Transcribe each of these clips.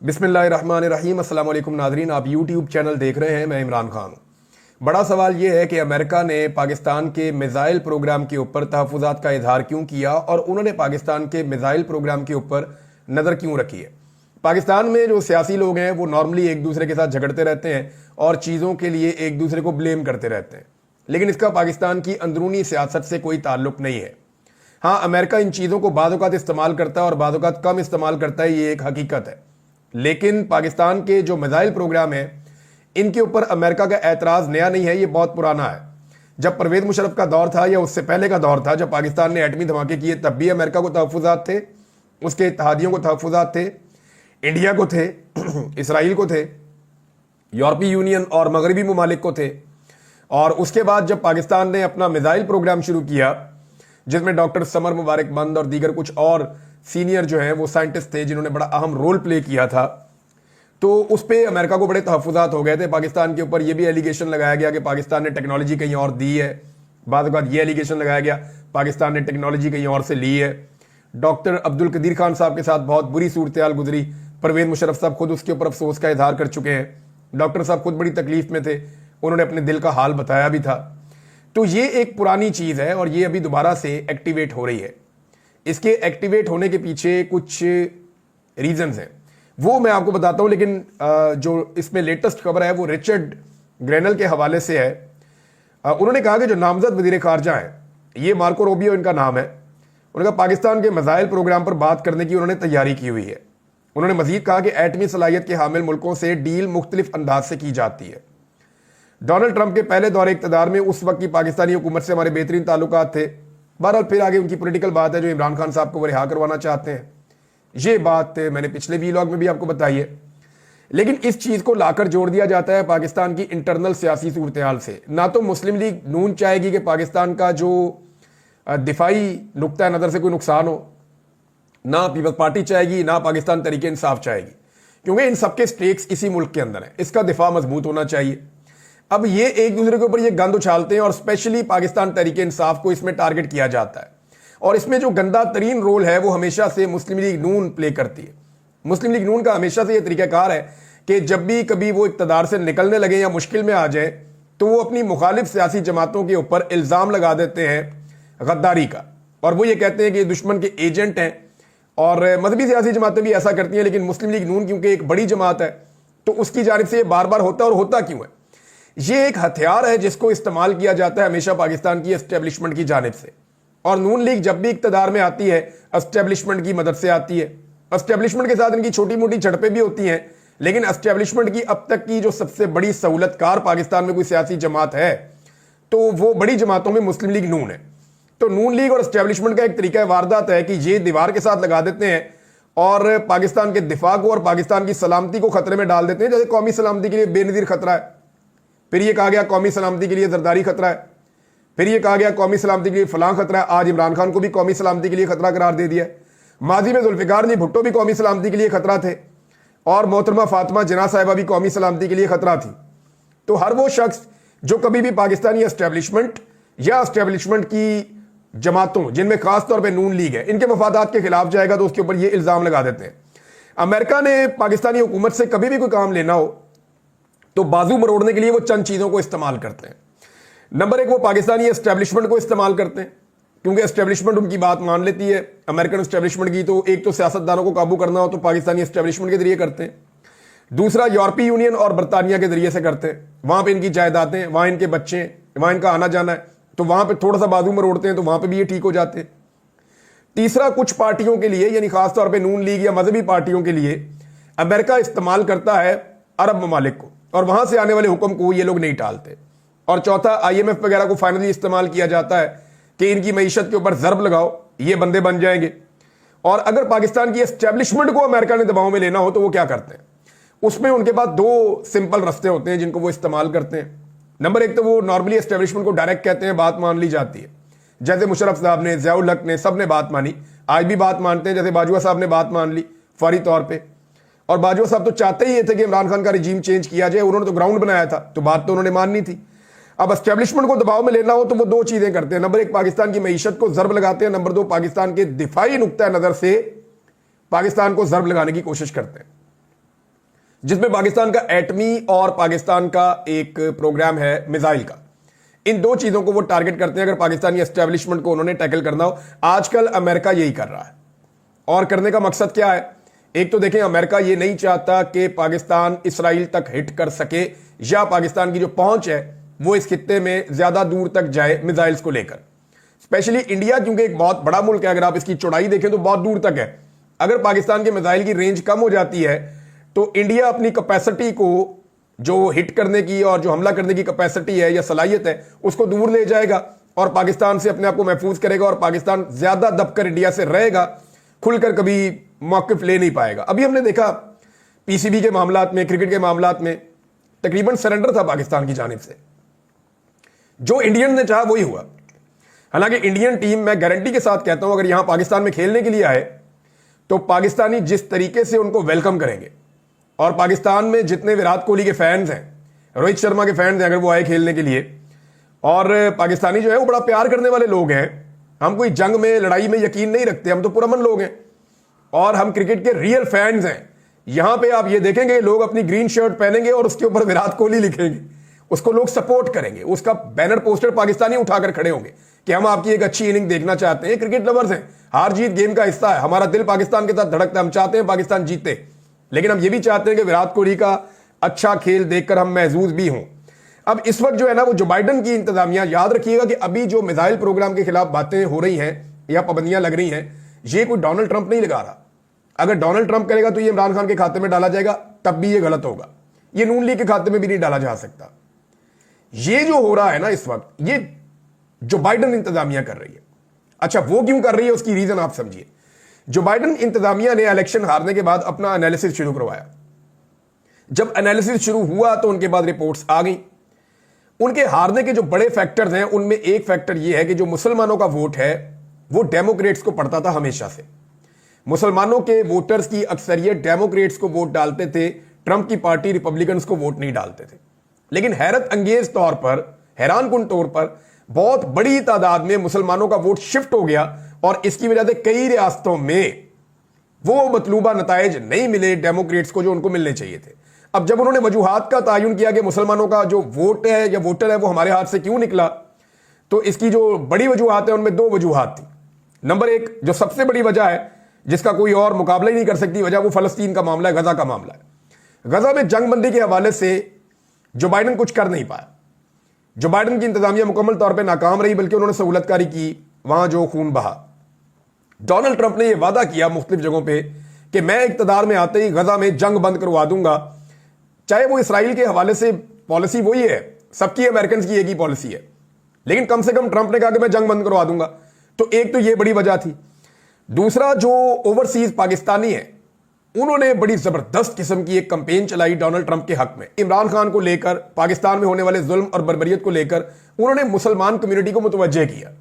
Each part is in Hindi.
बिस्मिल्लाहिर्रहमानिर्रहीम। अस्सलाम वालेकुम नाज़रीन, आप यूट्यूब चैनल देख रहे हैं। मैं इमरान खान हूँ। बड़ा सवाल ये है कि अमेरिका ने पाकिस्तान के मिज़ाइल प्रोग्राम के ऊपर तहफ़्फ़ुज़ात का इजहार क्यों किया और उन्होंने पाकिस्तान के मिज़ाइल प्रोग्राम के ऊपर नज़र क्यों रखी है। पाकिस्तान में जो सियासी लोग हैं वो नॉर्मली एक दूसरे के साथ झगड़ते रहते हैं और चीज़ों के लिए एक दूसरे को ब्लेम करते रहते हैं, लेकिन इसका पाकिस्तान की अंदरूनी सियासत से कोई ताल्लुक नहीं है। हाँ, अमेरिका इन चीज़ों को बाद औक़ात इस्तेमाल करता है और बाद औक़ात कम इस्तेमाल करता है, ये एक हकीकत है। लेकिन पाकिस्तान के जो मिसाइल प्रोग्राम है इनके ऊपर अमेरिका का एतराज़ नया नहीं है, ये बहुत पुराना है। जब परवेज़ मुशर्रफ का दौर था या उससे पहले का दौर था, जब पाकिस्तान ने एटमी धमाके किए, तब भी अमेरिका को तहफ़्फ़ुज़ात थे, उसके इत्तेहादियों को तहफ़्फ़ुज़ात थे, इंडिया को थे, इसराइल को थे, यूरोपीय यूनियन और मगरबी ममालिक को थे। और उसके बाद जब पाकिस्तान ने अपना मिसाइल प्रोग्राम शुरू किया, जिसमें डॉक्टर समर मुबारकबंद और दीगर कुछ और सीनियर जो हैं वो साइंटिस्ट थे जिन्होंने बड़ा अहम रोल प्ले किया था, तो उस पर अमेरिका को बड़े तहफ़्फ़ुज़ात हो गए थे पाकिस्तान के ऊपर। ये भी एलिगेशन लगाया गया कि पाकिस्तान ने टेक्नोलॉजी कहीं और दी है, बाद बाद ये एलिगेशन लगाया गया पाकिस्तान ने टेक्नोलॉजी कहीं और से ली है। डॉक्टर अब्दुल कदीर खान साहब के साथ बहुत बुरी सूरत हाल गुजरी, परवेज़ मुशर्रफ साहब खुद उसके ऊपर अफसोस का इजहार कर चुके हैं। डॉक्टर साहब खुद बड़ी तकलीफ में थे, उन्होंने अपने दिल का हाल बताया भी था। तो ये एक पुरानी चीज़ है और ये अभी दोबारा से एक्टिवेट हो रही है। इसके एक्टिवेट होने के पीछे कुछ रीजंस हैं, वो मैं आपको बताता हूं, लेकिन जो इसमें लेटेस्ट खबर है वो रिचर्ड ग्रेनल के हवाले से है। उन्होंने कहा कि जो नामजद वज़ीर ख़ारजा हैं, ये मार्को रूबियो इनका नाम है, उन्होंने कहा पाकिस्तान के मिसाइल प्रोग्राम पर बात करने की उन्होंने तैयारी की हुई है। उन्होंने मजीद कहा कि एटमी सलाहियत के हामिल मुल्कों से डील मुख्तलिफ अंदाज से की जाती है। डोनाल्ड ट्रंप के पहले दौरे इक़्तिदार में उस वक्त की पाकिस्तानी हुकूमत से हमारे बेहतरीन ताल्लुकात थे। बहरहाल फिर आगे उनकी पॉलिटिकल बात है जो इमरान खान साहब को वो रिहा करवाना चाहते हैं। ये बात मैंने पिछले वीलॉग में भी आपको बताई है, लेकिन इस चीज़ को लाकर जोड़ दिया जाता है पाकिस्तान की इंटरनल सियासी सूरत हाल से। ना तो मुस्लिम लीग नून चाहेगी कि पाकिस्तान का जो दिफाई नुक्ता नज़र से कोई नुकसान हो, ना पीपल्स पार्टी चाहेगी, ना पाकिस्तान तरीके इंसाफ चाहेगी, क्योंकि इन सबके स्टेक्स इसी मुल्क के अंदर है। इसका दिफा मजबूत होना चाहिए। अब ये एक दूसरे के ऊपर ये गंद उछालते हैं और स्पेशली पाकिस्तान तरीके इंसाफ को इसमें टारगेट किया जाता है। और इसमें जो गंदा तरीन रोल है वो हमेशा से मुस्लिम लीग नून प्ले करती है। मुस्लिम लीग नून का हमेशा से ये तरीकाकार है कि जब भी कभी वो इक़्तिदार से निकलने लगे या मुश्किल में आ जाए तो वो अपनी मुखालिफ सियासी जमातों के ऊपर इल्ज़ाम लगा देते हैं गद्दारी का, और वो ये कहते हैं कि दुश्मन के एजेंट हैं। और मजहबी सियासी जमातें भी ऐसा करती हैं, लेकिन मुस्लिम लीग नून क्योंकि एक बड़ी जमात है तो उसकी जानिब से ये बार बार होता है। और होता क्यों है? ये एक हथियार है जिसको इस्तेमाल किया जाता है हमेशा पाकिस्तान की एस्टेब्लिशमेंट की जानिब से। और नून लीग जब भी इक़्तिदार में आती है एस्टेब्लिशमेंट की मदद से आती है। एस्टेब्लिशमेंट के साथ इनकी छोटी मोटी झड़पें भी होती हैं, लेकिन एस्टेब्लिशमेंट की अब तक की जो सबसे बड़ी सहूलतकार पाकिस्तान में कोई सियासी जमात है तो वो बड़ी जमातों में मुस्लिम लीग नून है। तो नून लीग और एस्टेब्लिशमेंट का एक तरीका वारदात है कि ये दीवार के साथ लगा देते हैं और पाकिस्तान के दिफा को और पाकिस्तान की सलामती को खतरे में डाल देते हैं। जैसे कौमी सलामती के लिए बेनज़ीर खतरा है, फिर ये कहा गया कौमी सलामती के लिए जरदारी खतरा है, फिर ये कहा गया कौमी सलामती के लिए फलां खतरा है। आज इमरान खान को भी कौमी सलामती के लिए खतरा करार दे दिया है। माजी में जुल्फ़िकार जी भुट्टो भी कौमी सलामती के लिए खतरा थे और मोहतरमा फातिमा जिन्ना साहिबा भी कौमी सलामती के लिए खतरा थी। तो हर वो शख्स जो कभी भी पाकिस्तानी एस्टेब्लिशमेंट या एस्टेब्लिशमेंट की जमातों, जिनमें खास तौर पर नून लीग है, इनके मफादात के खिलाफ जाएगा तो उसके ऊपर ये इल्ज़ाम लगा देते हैं। अमेरिका ने पाकिस्तानी हुकूमत से कभी भी कोई काम लेना हो तो बाजू मरोड़ने के लिए वो चंद चीज़ों को इस्तेमाल करते हैं। नंबर एक, वो पाकिस्तानी एस्टेब्लिशमेंट को इस्तेमाल करते हैं, क्योंकि एस्टेब्लिशमेंट उनकी बात मान लेती है। अमेरिकन एस्टेब्लिशमेंट की तो एक तो सियासतदानों को काबू करना हो तो पाकिस्तानी एस्टेब्लिशमेंट के जरिए करते हैं। दूसरा, यूरोपीय यूनियन और बरतानिया के जरिए से करते हैं। वहाँ पर इनकी जायदादें, वहाँ इनके बच्चे, वहाँ इनका आना जाना है, तो वहाँ पर थोड़ा सा बाजू मरोड़ते हैं तो वहाँ पर भी ये ठीक हो जाते हैं। तीसरा, कुछ पार्टियों के लिए यानी खासतौर पर नून लीग या मजहबी पार्टियों के लिए अमेरिका इस्तेमाल करता है अरब ममालिक को, और वहाँ से आने वाले हुक्म को ये लोग नहीं टालते। और चौथा, IMF वगैरह को फाइनली इस्तेमाल किया जाता है कि इनकी मईशत के ऊपर ज़रब लगाओ, ये बंदे बन जाएंगे। और अगर पाकिस्तान की एस्टेब्लिशमेंट को अमेरिका ने दबाव में लेना हो तो वो क्या करते हैं? उसमें उनके पास दो सिंपल रास्ते होते हैं जिनको वो इस्तेमाल करते हैं। नंबर एक, तो वो नॉर्मली एस्टेब्लिशमेंट को डायरेक्ट कहते हैं, बात मान ली जाती है। जैसे मुशर्रफ साहब ने, ज़ियाउल हक ने, सब ने बात मानी, आज भी बात मानते हैं। जैसे बाजवा साहब ने बात मान ली फौरी तौर पर, और बाजवा साहब तो चाहते ही ये थे कि इमरान खान का रिजीम चेंज किया जाए, उन्होंने तो ग्राउंड बनाया था, तो बात तो उन्होंने माननी थी। अब एस्टेब्लिशमेंट को दबाव में लेना हो तो वो दो चीजें करते हैं। नंबर एक, पाकिस्तान की मईशत को ज़रब लगाते हैं। नंबर दो, पाकिस्तान के दिफाई नुक्ता नज़र से पाकिस्तान को ज़रब लगाने की कोशिश करते हैं। जिसमें पाकिस्तान का एटमी और पाकिस्तान का एक प्रोग्राम है मिसाइल का। इन दो चीजों को वो टारगेट करते हैं अगर पाकिस्तानी एस्टेब्लिशमेंट को उन्होंने टैकल करना हो। आजकल अमेरिका यही कर रहा है और करने का मकसद क्या है? एक तो देखें, अमेरिका ये नहीं चाहता कि पाकिस्तान इसराइल तक हिट कर सके या पाकिस्तान की जो पहुंच है वो इस खित्ते में ज्यादा दूर तक जाए मिसाइल्स को लेकर। स्पेशली इंडिया क्योंकि एक बहुत बड़ा मुल्क है, अगर आप इसकी चौड़ाई देखें तो बहुत दूर तक है। अगर पाकिस्तान के मिसाइल की रेंज कम हो जाती है तो इंडिया अपनी कैपेसिटी को, जो हिट करने की और जो हमला करने की कैपेसिटी है या सलाहियत है, उसको दूर ले जाएगा और पाकिस्तान से अपने आप को महफूज करेगा और पाकिस्तान ज्यादा दबकर इंडिया से रहेगा, खुलकर कभी मौकिफ ले नहीं पाएगा। अभी हमने देखा पीसीबी के मामलात में, क्रिकेट के मामलात में तकरीबन सरेंडर था पाकिस्तान की जानिब से। जो इंडियन ने चाहा वही हुआ। हालांकि इंडियन टीम, मैं गारंटी के साथ कहता हूं, अगर यहां पाकिस्तान में खेलने के लिए आए तो पाकिस्तानी जिस तरीके से उनको वेलकम करेंगे, और पाकिस्तान में जितने विराट कोहली के फैंस हैं, रोहित शर्मा के फैंस हैं, अगर वो आए खेलने के लिए, और पाकिस्तानी जो है वो बड़ा प्यार करने वाले लोग हैं। हम कोई जंग में, लड़ाई में यकीन नहीं रखते, हम तो पुरअमन लोग हैं और हम क्रिकेट के रियल फैंस हैं। यहां पे आप ये देखेंगे लोग अपनी ग्रीन शर्ट पहनेंगे और उसके ऊपर विराट कोहली लिखेंगे, उसको लोग सपोर्ट करेंगे, उसका बैनर पोस्टर पाकिस्तानी उठाकर खड़े होंगे कि हम आपकी एक अच्छी इनिंग देखना चाहते हैं। क्रिकेट लवर्स हैं, हार जीत गेम का हिस्सा है, हमारा दिल पाकिस्तान के साथ धड़कता है, हम चाहते हैं पाकिस्तान जीते, लेकिन हम ये भी चाहते हैं कि विराट कोहली का अच्छा खेल देखकर हम महजूज भी हों। अब इस वक्त जो है ना, वो जो बाइडन की इंतजामिया, याद रखिएगा कि अभी जो मिसाइल प्रोग्राम के खिलाफ बातें हो रही हैं या पाबंदियां लग रही हैं, ये कोई डोनाल्ड ट्रंप नहीं लगा रहा। अगर डोनाल्ड ट्रंप करेगा तो ये इमरान खान के खाते में डाला जाएगा, तब भी ये गलत होगा। ये नून लीग के खाते में भी नहीं डाला जा सकता। ये जो हो रहा है ना इस वक्त, ये जो बाइडन इंतजामिया कर रही है, अच्छा वो क्यों कर रही है, उसकी रीजन आप समझिए। जो बाइडन इंतजामिया ने इलेक्शन हारने के बाद अपना एनालिसिस शुरू करवाया। जब एनालिसिस शुरू हुआ तो उनके बाद रिपोर्ट्स आ गई। उनके हारने के जो बड़े फैक्टर्स हैं उनमें एक फैक्टर यह है कि जो मुसलमानों का वोट है वो डेमोक्रेट्स को पड़ता था हमेशा से। मुसलमानों के वोटर्स की अक्सरियत डेमोक्रेट्स को वोट डालते थे, ट्रंप की पार्टी रिपब्लिकन्स को वोट नहीं डालते थे। लेकिन हैरत अंगेज तौर पर, हैरानकुन तौर पर, बहुत बड़ी तादाद में मुसलमानों का वोट शिफ्ट हो गया और इसकी वजह से कई रियासतों में वो मतलूबा नताइज नहीं मिले डेमोक्रेट्स को जो उनको मिलने चाहिए थे। अब जब उन्होंने वजूहात का तयन किया कि मुसलमानों का जो वोट है या वोटर है वो हमारे हाथ से क्यों निकला, तो इसकी जो बड़ी वजूहात है उनमें दो वजूहात थी। नंबर एक, जो सबसे बड़ी वजह है जिसका कोई और मुकाबला ही नहीं कर सकती वजह, वो फलस्तीन का मामला है, गजा का मामला है। गजा में जंगबंदी के हवाले से जो बाइडन कुछ कर नहीं पाया। जो बाइडन की इंतजामिया मुकम्मल तौर पर नाकाम रही, बल्कि उन्होंने सहूलतकारी की वहां जो खून बहा। डोनाल्ड ट्रंप ने यह वादा किया मुख्तलिफ जगहों पर कि मैं इक़्तिदार में आते ही गजा में जंग बंद करवा दूंगा। चाहे वो इसराइल के हवाले से पॉलिसी वही है, सबकी अमेरिकन की एक ही पॉलिसी है, लेकिन कम से कम ट्रंप ने कहा कि मैं जंग बंद करवा दूंगा। तो एक तो ये बड़ी वजह थी। दूसरा, जो ओवरसीज पाकिस्तानी है उन्होंने बड़ी जबरदस्त किस्म की एक कैंपेन चलाई डोनाल्ड ट्रंप के हक में। इमरान खान को लेकर, पाकिस्तान में होने वाले जुल्म और बर्बरियत को लेकर उन्होंने मुसलमान कम्युनिटी को मुतवज्जे किया।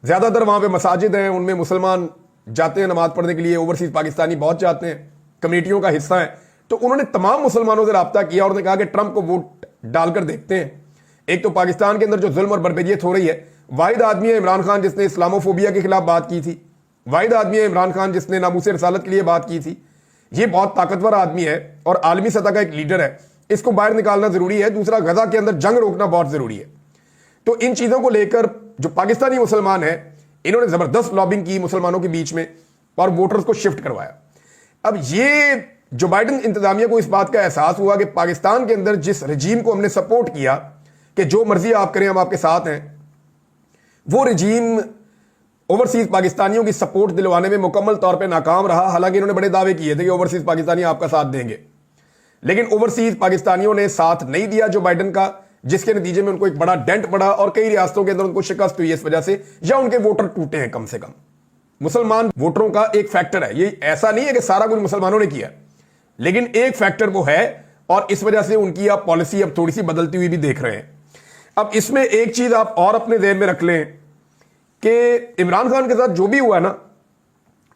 ज्यादातर वहां पे मसाजिद हैं, उनमें मुसलमान जाते हैं नमाज पढ़ने के लिए, ओवरसीज पाकिस्तानी बहुत जाते हैं, कम्युनिटियों का हिस्सा है। तो उन्होंने तमाम मुसलमानों से रब्ता किया और उन्होंने कहा कि ट्रंप को वोट डालकर देखते हैं। एक तो पाकिस्तान के अंदर जो जुल्म और बर्बरियत हो रही है, वाहिद आदमी है इमरान खान जिसने इस्लामोफोबिया के खिलाफ बात की थी, वाहिद आदमी है इमरान खान जिसने नामूस रसालत के लिए बात की थी। ये बहुत ताकतवर आदमी है और आलमी सतह का एक लीडर है, इसको बाहर निकालना जरूरी है। दूसरा, गजा के अंदर जंग रोकना बहुत जरूरी है। तो इन चीजों को लेकर जो पाकिस्तानी मुसलमान है इन्होंने जबरदस्त लॉबिंग की मुसलमानों के बीच में और वोटर्स को शिफ्ट करवाया। अब ये जो बाइडन इंतजामिया को इस बात का एहसास हुआ कि पाकिस्तान के अंदर जिस रजीम को हमने सपोर्ट किया कि जो मर्जी आप करें हम आपके साथ हैं, वो रजीम ओवरसीज पाकिस्तानियों की सपोर्ट दिलवाने में मुकम्मल तौर पे नाकाम रहा। हालांकि इन्होंने बड़े दावे किए थे कि ओवरसीज पाकिस्तानी आपका साथ देंगे, लेकिन ओवरसीज पाकिस्तानियों ने साथ नहीं दिया जो बाइडन का, जिसके नतीजे में उनको एक बड़ा डेंट पड़ा और कई रियासतों के अंदर उनको शिकस्त हुई इस वजह से, या उनके वोटर टूटे हैं। कम से कम मुसलमान वोटरों का एक फैक्टर है, ये ऐसा नहीं है कि सारा कुछ मुसलमानों ने किया, लेकिन एक फैक्टर वो है और इस वजह से उनकी आप पॉलिसी अब थोड़ी सी बदलती हुई भी देख रहे हैं। अब इसमें एक चीज आप और अपने ज़हन में रख लें कि इमरान खान के साथ जो भी हुआ ना,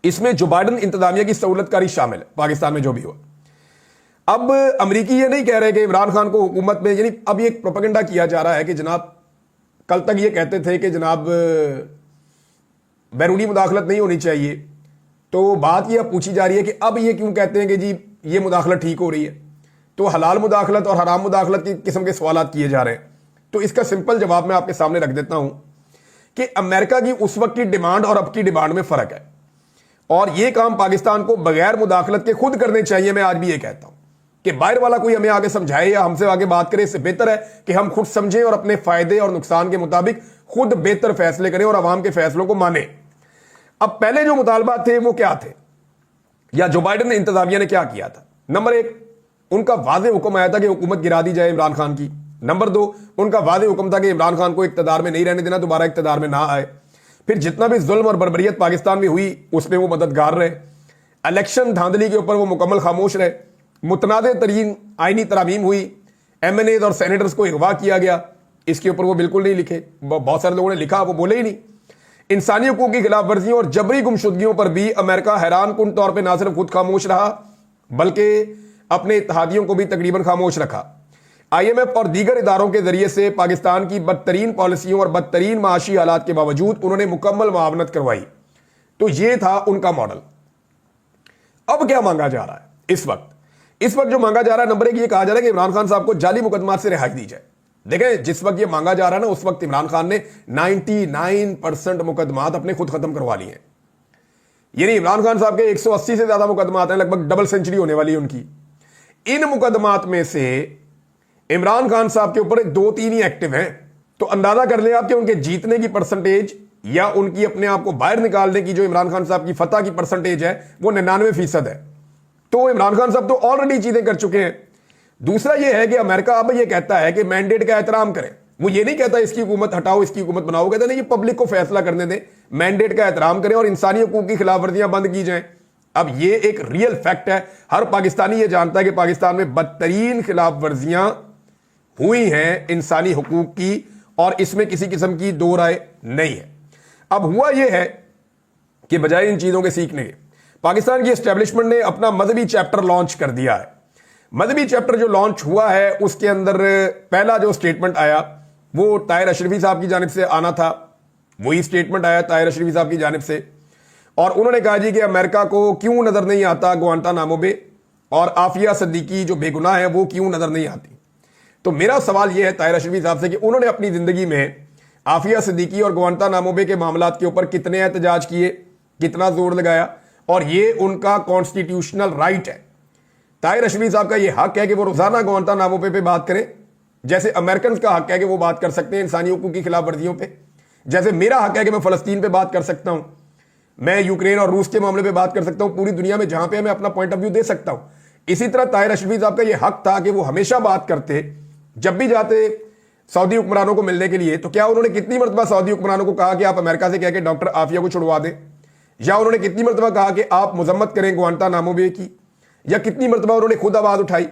इसमें जो बाइडन इंतजामिया की सहूलतकारी शामिल है पाकिस्तान में जो भी हुआ। अब अमरीकी ये नहीं कह रहे कि इमरान खान को हुकूमत में, यानी अब ये प्रोपेगेंडा किया जा रहा है कि जनाब, कल तक ये कहते थे कि जनाब बैरूनी मुदाखलत नहीं होनी चाहिए, तो बात ये अब पूछी जा रही है कि अब ये क्यों कहते हैं कि जी ये मुदाखलत ठीक हो रही है। तो हलाल मुदाखलत और हराम मुदाखलत की किस्म के सवालात किए जा रहे हैं। तो इसका सिंपल जवाब मैं आपके सामने रख देता हूं कि अमेरिका की उस वक्त की डिमांड और अब की डिमांड में फर्क है, और यह काम पाकिस्तान को बगैर मुदाखलत के खुद करने चाहिए। मैं आज भी ये कहता हूं कि बाहर वाला कोई हमें आगे समझाए या हमसे आगे बात करे, इससे बेहतर है कि हम खुद समझें और अपने फायदे और नुकसान के मुताबिक खुद बेहतर फैसले करें और आवाम के फैसलों को माने। अब पहले जो मुतालबात थे वो क्या थे, या जो बाइडेन इंतजामिया ने क्या किया था? नंबर एक, उनका वाज़ेह हुक्म आया था कि हुकूमत गिरा दी जाए इमरान खान की। नंबर दो, उनका वाज़ेह हुक्म था कि इमरान खान को इक़्तिदार में नहीं रहने देना, दोबारा इक़्तिदार में ना आए। फिर जितना भी जुल्म और बर्बरियत पाकिस्तान में हुई उसमें वो मददगार रहे। इलेक्शन धांधली के ऊपर वो मुकम्मल खामोश रहे। मुतनाज़ तरीन आइनी तरामीम हुई, MNAs और सेनेटर्स को अगवा किया गया, इसके ऊपर वो बिल्कुल नहीं लिखे। बहुत सारे लोगों ने लिखा, वो बोले ही नहीं। इंसानी हकूक़ की खिलाफ वर्जियों और जबरी गुमशुदगियों पर भी अमेरिका हैरान कुन तौर पर ना सिर्फ खुद खामोश रहा बल्कि अपने इत्तेहादियों को भी तकरीबन खामोश रखा। IMF और दीगर इदारों के जरिए से पाकिस्तान की बदतरीन पॉलिसियों और बदतरीन माशी हालात के बावजूद उन्होंने मुकम्मल मुआवनत करवाई। तो यह था उनका मॉडल। अब क्या मांगा जा रहा है इस वक्त जो मांगा जा रहा है, नंबर एक, ये कहा जा रहा है कि इमरान खान साहब को जाली मुकदमात से रिहाई दी जाए। देखें, जिस वक्त ये मांगा जा रहा है ना, उस वक्त इमरान खान ने 99% मुकदमात अपने खुद खत्म करवा लिए हैं। यानी इमरान खान साहब के 180 से ज्यादा मुकदमात हैं, लगभग डबल सेंचुरी होने वाली है उनकी। इन मुकदमात में से इमरान खान साहब के ऊपर 2-3 ही एक्टिव हैं। तो अंदाजा कर ले आप कि उनके जीतने की परसेंटेज या उनकी अपने आप को बाहर निकालने की जो इमरान खान साहब की फतह की परसेंटेज है वो 99% है। तो इमरान खान साहब तो ऑलरेडी चीजें कर चुके हैं। दूसरा यह है कि अमेरिका अब यह कहता है कि मैंडेट का एहतराम करें। वो ये नहीं कहता इसकी हुकूमत हटाओ, इसकी हुकूमत बनाओ, कहते नहीं, ये पब्लिक को फैसला करने दें, मैंडेट का एहतराम करें और इंसानी हकूक की खिलाफ वर्जियां बंद की जाएं। अब ये एक रियल फैक्ट है, हर पाकिस्तानी ये जानता है कि पाकिस्तान में बदतरीन खिलाफ वर्जियां हुई हैं इंसानी हकूक की, और इसमें किसी किस्म की दो राय नहीं है। अब हुआ यह है कि बजाय इन चीजों के सीखने के, पाकिस्तान की एस्टेब्लिशमेंट ने अपना मजहबी चैप्टर लॉन्च कर दिया है। मजहबी चैप्टर जो लॉन्च हुआ है उसके अंदर पहला जो स्टेटमेंट आया वो ताहिर अशरफी साहब की जानिब से आना था। वही स्टेटमेंट आया ताहिर अशरफी साहब की जानिब से, और उन्होंने कहा जी कि अमेरिका को क्यों नजर नहीं आता गुआंटानामो बे, और आफिया सिद्दीकी जो बेगुनाह है वो क्यों नजर नहीं आती। तो मेरा सवाल यह है ताहिर अशरफी साहब से कि उन्होंने अपनी जिंदगी में आफिया सिद्दीकी और गुआंटानामो बे के मामलात के ऊपर कितने एहतजाज किए, कितना जोर लगाया, और ये उनका कॉन्स्टिट्यूशनल राइट है। ताहिर अशरफी साहब का ये हक है कि वो रोजाना गुआंटानामो पे बात करें, जैसे अमेरिकन का हक है कि वो बात कर सकते हैं इंसानी हकूक की खिलाफ वर्जियों पे, जैसे मेरा हक है कि मैं फलस्तीन पे बात कर सकता हूं, मैं यूक्रेन और रूस के मामले पे बात कर सकता हूं, पूरी दुनिया में जहां पे मैं अपना पॉइंट ऑफ व्यू दे सकता हूं। इसी तरह ताहिर अशरफी साहब का ये हक था कि वो हमेशा बात करते, जब भी जाते सऊदी हुक्मरानों को मिलने के लिए, तो क्या उन्होंने कितनी मरतबा सऊदी हुक्मरानों को कहा कि आप अमेरिका से कह के डॉक्टर आफिया को छुड़वा दें, या उन्होंने कितनी मरतबा कहा कि आप मजम्मत करें गुआंटानामो बे की, या कितनी मरतबा उन्होंने खुद आवाज उठाई।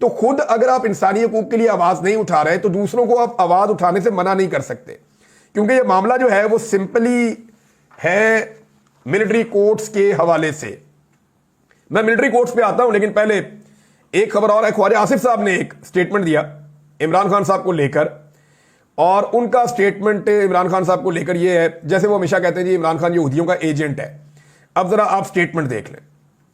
तो खुद अगर आप इंसानी हकूक के लिए आवाज नहीं उठा रहे तो दूसरों को आप आवाज उठाने से मना नहीं कर सकते, क्योंकि यह मामला जो है वो सिंपली है मिलिट्री कोर्ट्स के हवाले से। मैं मिलिट्री कोर्ट्स पे आता हूं, लेकिन पहले एक खबर और है। ख्वाजा आसिफ साहब ने एक स्टेटमेंट दिया इमरान खान साहब को लेकर, और उनका स्टेटमेंट इमरान खान साहब को लेकर यह है, जैसे वो हमेशा कहते हैं जी इमरान खान यहूदियों का एजेंट है। अब जरा आप स्टेटमेंट देख लें।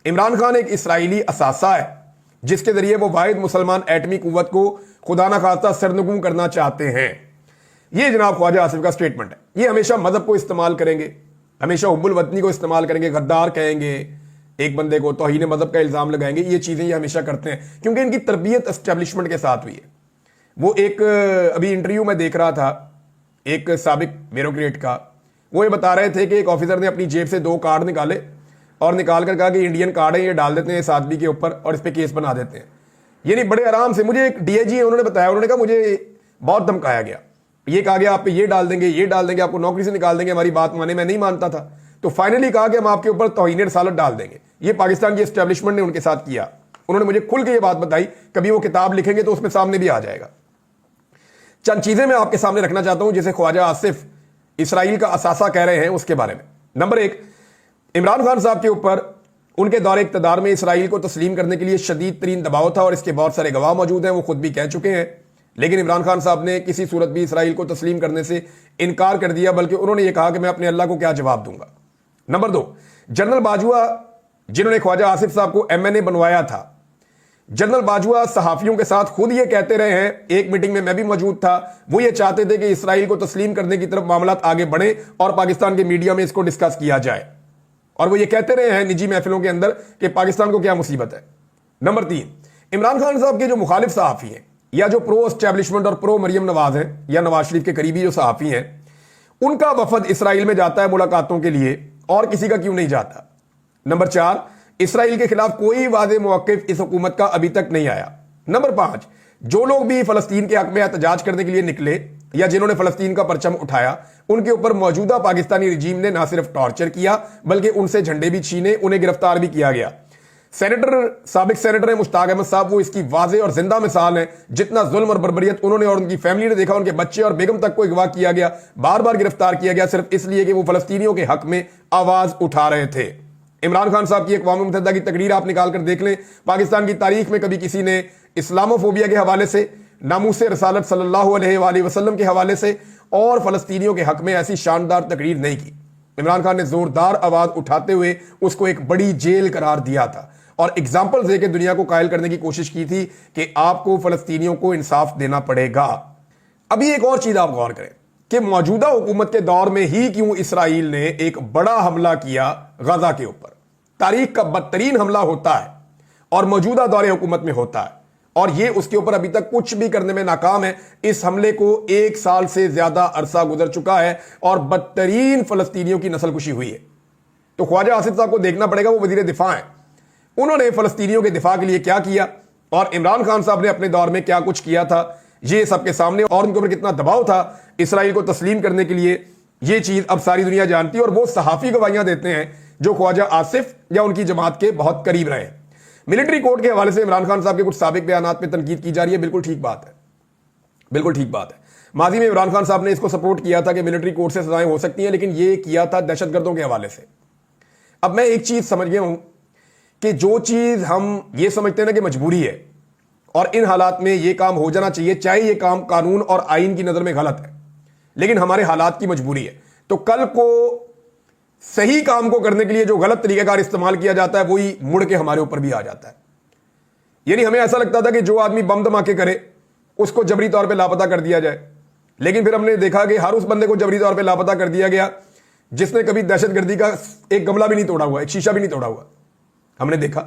इमरान खान एक इसराइली असासा है जिसके जरिए वो वाहिद मुसलमान एटमी कुव्वत को खुदा ना खास्ता सरनगू करना चाहते हैं। यह जनाब ख्वाजा आसिफ का स्टेटमेंट है। ये हमेशा मजहब को इस्तेमाल करेंगे, हमेशा हुब्बुल वतनी को इस्तेमाल करेंगे, गद्दार कहेंगे एक बंदे को, तौहीन मजहब का इल्जाम लगाएंगे। ये चीजें ये हमेशा करते हैं क्योंकि इनकी तरबियत एस्टेब्लिशमेंट के साथ हुई है। वो एक अभी इंटरव्यू में देख रहा था एक साबिक ब्यूरोक्रेट का, वो ये बता रहे थे कि एक ऑफिसर ने अपनी जेब से 2 कार्ड निकाले और निकाल कर कहा कि इंडियन कार्ड है, ये डाल देते हैं इस आदमी के ऊपर और इस पर केस बना देते हैं। यानी बड़े आराम से, मुझे एक डीआईजी उन्होंने बताया, उन्होंने कहा मुझे बहुत धमकाया गया, ये कहा गया आप पे ये डाल देंगे, ये डाल देंगे, आपको नौकरी से निकाल देंगे, हमारी बात माने। मैं नहीं मानता था, तो फाइनली कहा कि हम आपके ऊपर तौहीन रसालत डाल देंगे। ये पाकिस्तान की एस्टेब्लिशमेंट ने उनके साथ किया। उन्होंने मुझे खुल के ये बात बताई, कभी वो किताब लिखेंगे तो उसमें सामने भी आ जाएगा। चंद चीजें मैं आपके सामने रखना चाहता हूं जिसे ख्वाजा आसिफ इसराइल का असासा कह रहे हैं उसके बारे में। नंबर एक, इमरान खान साहब के ऊपर उनके दौरे इक़्तिदार में इसराइल को तस्लीम करने के लिए शदीद तरीन दबाव था और इसके बहुत सारे गवाह मौजूद हैं, वो खुद भी कह चुके हैं। लेकिन इमरान खान साहब ने किसी सूरत भी इसराइल को तस्लीम करने से इनकार कर दिया, बल्कि उन्होंने ये कहा कि मैं अपने अल्लाह को क्या जवाब दूंगा। नंबर 2, जनरल बाजवा जिन्होंने ख्वाजा आसिफ साहब को MNA बनवाया था, जनरल बाजवा सहाफियों के साथ खुद ये कहते रहे हैं, एक मीटिंग में मैं भी मौजूद था, वो ये चाहते थे कि इसराइल को तस्लीम करने की तरफ मामला आगे बढ़े और पाकिस्तान के मीडिया में इसको डिस्कस किया जाए। और वो ये कहते रहे हैं निजी महफिलों के अंदर कि पाकिस्तान को क्या मुसीबत है। नंबर 3, इमरान खान साहब के जो मुखालिफ सहाफी हैं या जो प्रो एस्टैब्लिशमेंट और प्रो मरियम नवाज हैं या नवाज शरीफ के करीबी जो सहाफी हैं, उनका वफद इसराइल में जाता है मुलाकातों के लिए, और किसी का क्यों नहीं जाता। नंबर 4, इसराइल के खिलाफ कोई वादे मौक़िफ़ इस हुकूमत का अभी तक नहीं आया। नंबर 5, जो लोग भी फलस्तीन के हक में एहतजाज करने के लिए निकले या जिन्होंने फलस्तीन का परचम उठाया, उनके ऊपर मौजूदा पाकिस्तानी रिजीम ने ना सिर्फ टॉर्चर किया बल्कि उनसे झंडे भी छीने, उन्हें गिरफ्तार भी किया गया। साबिक सेनेटर मुश्ताक अहमद साहब वो इसकी वाज़ेह और जिंदा मिसाल हैं। जितना जुल्म और बर्बरियत उन्होंने और उनकी फैमिली ने देखा, उनके बच्चे और बेगम तक को अगवा किया गया, बार बार गिरफ्तार किया गया, सिर्फ इसलिए कि वो फलस्तीनियों के हक में आवाज उठा रहे थे। इमरान खान साहब की अक़वाम मुत्तहिदा की तकरीर आप निकाल कर देख लें, पाकिस्तान की तारीख में कभी किसी ने इस्लामोफोबिया के हवाले से, नामूसे रसालत सल्लल्लाहु अलैहि वसल्लम के हवाले से और फलस्तीनियों के हक में ऐसी शानदार तकरीर नहीं की। इमरान खान ने जोरदार आवाज उठाते हुए उसको एक बड़ी जेल करार दिया था और एग्जाम्पल देकर दुनिया को कायल करने की कोशिश की थी कि आपको फलस्तीनियों को इंसाफ देना पड़ेगा। अभी एक और चीज आप गौर करें कि मौजूदा हुकूमत के दौर में ही क्यों इसराइल ने एक बड़ा हमला किया गजा के ऊपर। तारीख का बदतरीन हमला होता है और मौजूदा दौरे हुकूमत में होता है, और ये उसके ऊपर अभी तक कुछ भी करने में नाकाम है। इस हमले को 1 साल से ज्यादा अरसा गुजर चुका है और बदतरीन फलस्तीनियों की नस्लकुशी हुई है। तो ख्वाजा आसिफ साहब को देखना पड़ेगा, वो वजीर दिफा है, उन्होंने फलस्तीनियों के दिफा के लिए क्या किया और इमरान खान साहब ने अपने दौर में क्या कुछ किया था, ये सबके सामने, और उनके ऊपर कितना दबाव था इसराइल को तस्लीम करने के लिए, ये चीज अब सारी दुनिया जानती है। और वो सहाफी गवाहियां देते हैं जो ख्वाजा आसिफ या उनकी जमात के बहुत करीब रहे। मिलिट्री कोर्ट के हवाले से इमरान खान साहब के कुछ साबिक बयानात पे तनकीद की जा रही है, बिल्कुल ठीक बात है, बिल्कुल ठीक बात है। माजी में इमरान खान साहब ने इसको सपोर्ट किया था कि मिलिट्री कोर्ट से सजाएं हो सकती हैं, लेकिन ये किया था दहशतगर्दों के हवाले से। अब मैं एक चीज समझ गया हूं कि जो चीज हम ये समझते हैं ना कि मजबूरी है और इन हालात में ये काम हो जाना चाहिए, चाहे ये काम कानून और आइन की नजर में गलत है, लेकिन हमारे हालात की मजबूरी है, तो कल को सही काम को करने के लिए जो गलत तरीकेकार इस्तेमाल किया जाता है वही मुड़ के हमारे ऊपर भी आ जाता है। यानी हमें ऐसा लगता था कि जो आदमी बम धमाके करे उसको जबरी तौर पे लापता कर दिया जाए, लेकिन फिर हमने देखा कि हर उस बंदे को जबरी तौर पे लापता कर दिया गया जिसने कभी दहशतगर्दी का एक गमला भी नहीं तोड़ा हुआ, एक शीशा भी नहीं तोड़ा हुआ। हमने देखा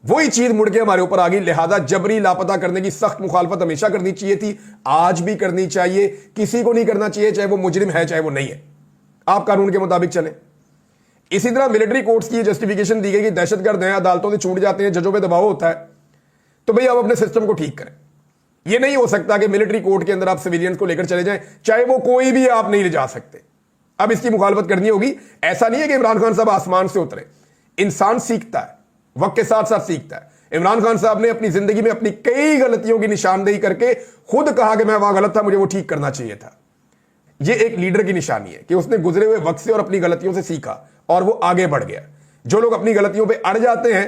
वही चीज मुड़ के हमारे ऊपर आ गई। लिहाजा जबरी लापता करने की सख्त मुखालफत हमेशा करनी चाहिए थी, आज भी करनी चाहिए। किसी को नहीं करना चाहिए, चाहे वो मुजरिम है चाहे वो नहीं है, आप कानून के मुताबिक चलें। इसी तरह मिलिट्री कोर्ट्स की जस्टिफिकेशन दी गई कि दहशतगर्द हैं, अदालतों से छूट जाते हैं, जजों पे दबाव होता है, तो भाई आप अपने सिस्टम को ठीक करें। यह नहीं हो सकता कि मिलिट्री कोर्ट के अंदर आप सिविलियंस को लेकर चले जाएं, चाहे वो कोई भी, आप नहीं ले जा सकते। अब इसकी मुखालफत करनी होगी। ऐसा नहीं है कि इमरान खान साहब आसमान से उतरे, इंसान सीखता है, वक्त के साथ साथ सीखता है। इमरान खान साहब ने अपनी जिंदगी में अपनी कई गलतियों की निशानदेही करके खुद कहा कि मैं वहां गलत था, मुझे वो ठीक करना चाहिए था। यह एक लीडर की निशानी है कि उसने गुजरे हुए वक्त से और अपनी गलतियों से सीखा और वो आगे बढ़ गया। जो लोग अपनी गलतियों पे अड़ जाते हैं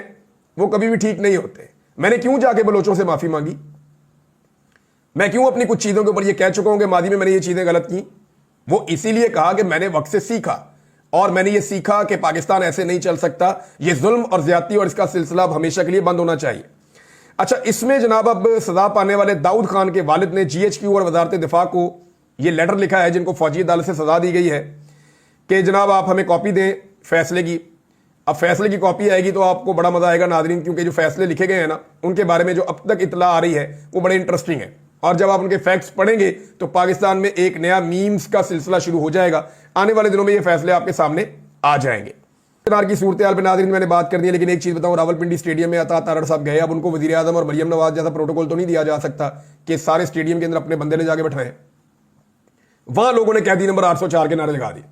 वो कभी भी ठीक नहीं होते। मैंने क्यों जाके बलोचों से माफी मांगी, मैं क्यों अपनी कुछ चीजों के ऊपर ये कह चुका हूं कि मादी में मैंने ये चीजें गलत की, वो इसीलिए कहा कि मैंने वक्त से सीखा और मैंने ये सीखा कि पाकिस्तान ऐसे नहीं चल सकता, ये जुल्म और ज्यादती और इसका सिलसिला अब हमेशा के लिए बंद होना चाहिए। अच्छा, इसमें जनाब अब सजा पाने वाले दाऊद खान के वालिद ने GHQ और वजारत दिफा को ये लेटर लिखा है, जिनको फौजी अदालत से सजा दी गई है कि जनाब आप हमें कॉपी दें फैसले की। अब फैसले की कॉपी आएगी तो आपको बड़ा मजा आएगा नाज़रीन, क्योंकि जो फैसले लिखे गए हैं ना उनके बारे में जो अब तक इतला आ रही है वो बड़े इंटरेस्टिंग है, और जब आप उनके फैक्ट्स पढ़ेंगे तो पाकिस्तान में एक नया मीम्स का सिलसिला शुरू हो जाएगा। आने वाले दिनों में ये फैसले आपके सामने आ जाएंगे। की सूरत हाल पर नाज़रीन मैंने बात कर दी है, लेकिन एक चीज बताऊं, रावलपिंडी स्टेडियम में अता तारड़ साहब गए, अब उनको वजीर आजम और मरियम नवाज जैसा प्रोटोकॉल तो नहीं दिया जा सकता कि सारे स्टेडियम के अंदर अपने बंदे ले जाके बैठाएं। वहां लोगों ने कैदी नंबर 804 के नारे लगा दिए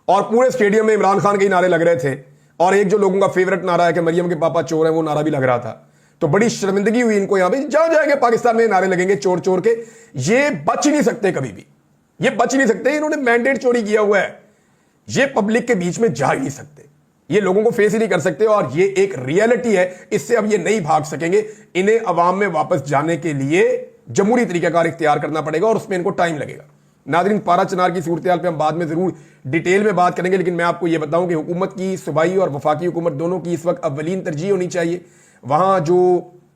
और पूरे स्टेडियम में इमरान खान के नारे लग रहे थे, और एक जो लोगों का फेवरेट नारा है कि मरियम के पापा चोर है, वो नारा भी लग रहा था। तो बड़ी शर्मिंदगी हुई इनको, यहां पे जहां जाएंगे पाकिस्तान में नारे लगेंगे चोर चोर के। ये बच नहीं सकते, कभी भी ये बच नहीं सकते। इन्होंने मैंडेट चोरी किया हुआ है, ये पब्लिक के बीच में जा ही नहीं सकते, ये लोगों को फेस ही नहीं कर सकते, और ये एक रियलिटी है, इससे अब ये नहीं भाग सकेंगे। इन्हें अवाम में वापस जाने के लिए जमहूरी तरीकाकार इख्तियार करना पड़ेगा और उसमें इनको टाइम लगेगा। नाज़रीन, पारा चनार की सूरत हाल पे हम बाद में जरूर डिटेल में बात करेंगे, लेकिन मैं आपको यह बताऊं कि हुकूमत की सूबाई और वफाकी हुकूमत दोनों की इस वक्त अव्वलीन तरजीह होनी चाहिए। वहां जो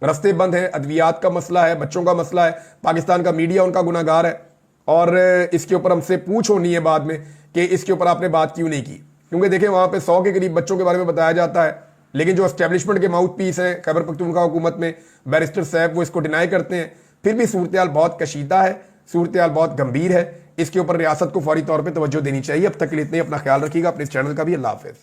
रास्ते बंद हैं, अद्वियात का मसला है, बच्चों का मसला है, पाकिस्तान का मीडिया उनका गुनाहगार है और इसके ऊपर हमसे पूछ होनी है बाद में कि इसके ऊपर आपने बात क्यों नहीं की। क्योंकि देखें वहां पे 100 के करीब बच्चों के बारे में बताया जाता है, लेकिन जो एस्टेब्लिशमेंट के माउथ पीस हैं खैबर पख्तूनख्वा हुकूमत में, बैरिस्टर साहब, वो इसको डिनाई करते हैं। फिर भी सूरत हाल बहुत कशीदा है, सूरत हाल बहुत गंभीर है, इसके ऊपर रियासत को फौरी तौर पर तवज्जो देनी चाहिए। अब तक के लिए इतने, अपना ख्याल रखिएगा, अपने इस चैनल का भी। अल्लाह हाफिज।